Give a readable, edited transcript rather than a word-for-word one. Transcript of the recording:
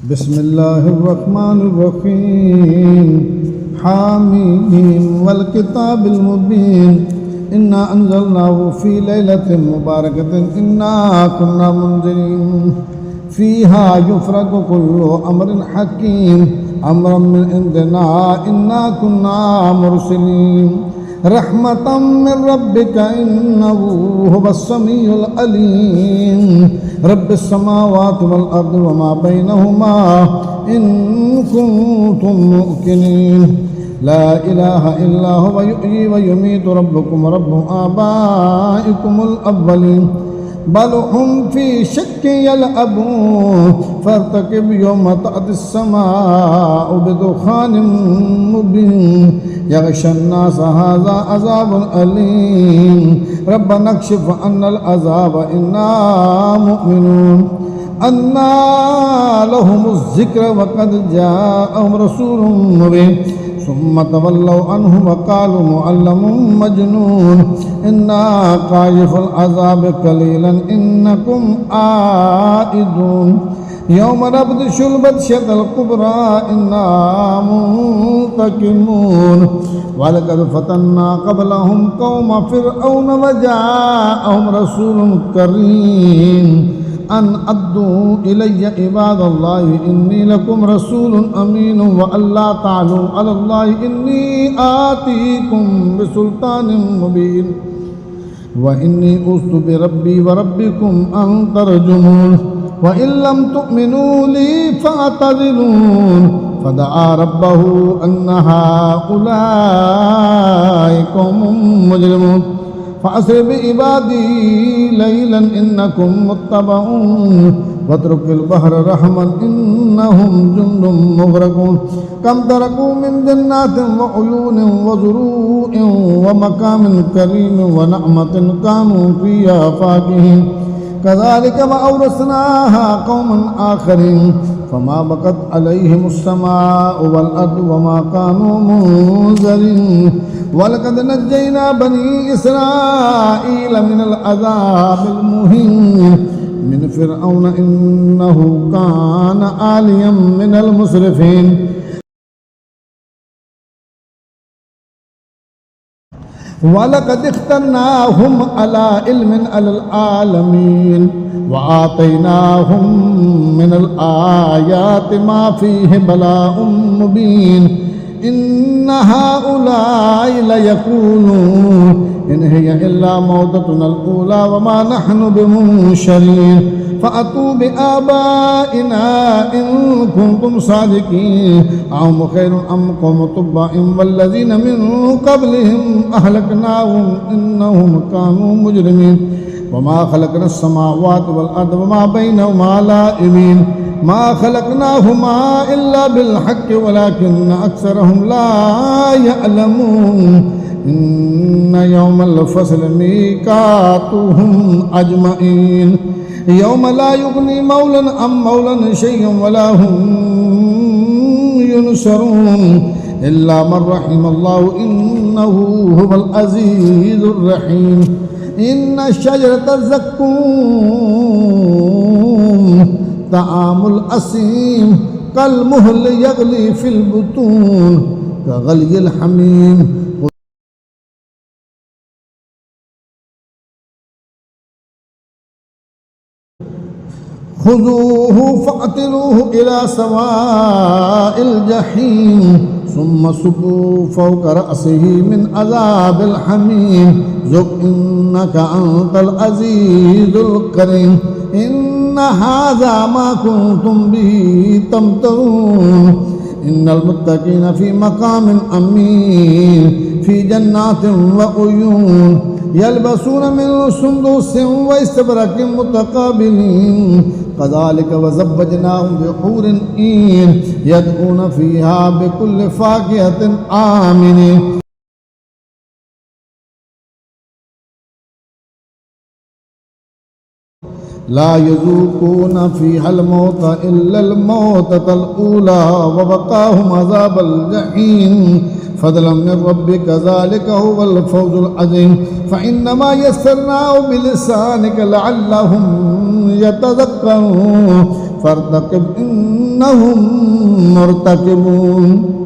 بسم الله الرحمن الرحيم حاميم والكتاب المبين إنا أنزلناه في ليلة مباركة إنا كنا منذرين فيها يفرق كل أمر حكيم أمرا من عندنا إنا كنا مرسلين رحمة من ربك إنه هو السميع العليم رب السماوات والأرض وما بينهما إن كنتم موقنين لا إله إلا هو يحيي ويميت ربكم رب آبائكم الأولين بل هم في شك يلعبون فارتقب يوم تأتي السماء بدخان مبين يغشى الناس هذا عذاب أليم ربنا اكشف عنا العذاب إنا مؤمنون أنى لهم الذكر وقد جاءهم رسول مبين ثم تولوا عنه وقالوا معلم مجنون إنا خائف العذاب قليلا إنكم عائدون يوم نبطش البطشة الكبرى إنا منتقمون ولقد فتنا قبلهم قوم فرعون وجاءهم رسول كريم أن أدوا إلي عباد الله إني لكم رسول أمين وأن لا تعلوا على الله إني آتيكم بسلطان مبين وإني أوصت بربي وربكم أن ترجمون وإن لم تؤمنوا لي فاعتزلون فدعا ربه أن هؤلاء قوم مجرمون فأسر بعبادي ليلا إنكم متبعون واترك البحر رحما إنهم جند مغرقون كم تركوا من جنات وعيون وزروع ومقام كريم ونعمة كانوا فيها فاكهين كذلك وأورثناها قوما آخرين فما بقت عليهم السماء والأرض وما كانوا منذرين ولقد نجينا بني إسرائيل من العذاب المهين من فرعون إنه كان عاليا من المسرفين ولقد اخترناهم على علم على العالمين وآتيناهم من الآيات ما فيه بلاء مبين إن هؤلاء ليقولون إن هي إلا موتتنا الأولى وما نحن بمنشرين فأتوا بآبائنا إن كنتم صادقين أهم خير أم قوم تبع والذين من قبلهم أهلكناهم إنهم كانوا مجرمين وما خلقنا السماوات والأرض وما بينهما لاعبين ما خلقناهما إلا بالحق ولكن أكثرهم لا يعلمون إن يوم الفصل ميقاتهم أجمعين يوم لا يغني مولى عن مولى شيئا ولا هم ينصرون إلا من رحم الله إنه هو العزيز الرحيم إن شجرة الزقوم طعام الأثيم كالمهل يغلي في البطون كغلي الحميم خذوه فاعتلوه إلى سواء الجحيم ثم صبوا فوق رأسه من عذاب الحميم ذق إنك أنت العزيز الكريم إن هذا ما كنتم به تمترون إن المتقين في مقام أمين في جنات وعيون يلبسون من سندس واستبرق متقابلين كذلك وزوجناهم بحور عين يدعون فيها بكل فاكهة آمنين لا يذوقون فيها الموت إلا الموتة الأولى وبقاهم عذاب الجحيم فضلا من ربك ذلك هو الفوز العظيم فإنما يسرناه بلسانك لعلهم يتذكرون فارتقب إنهم مرتقبون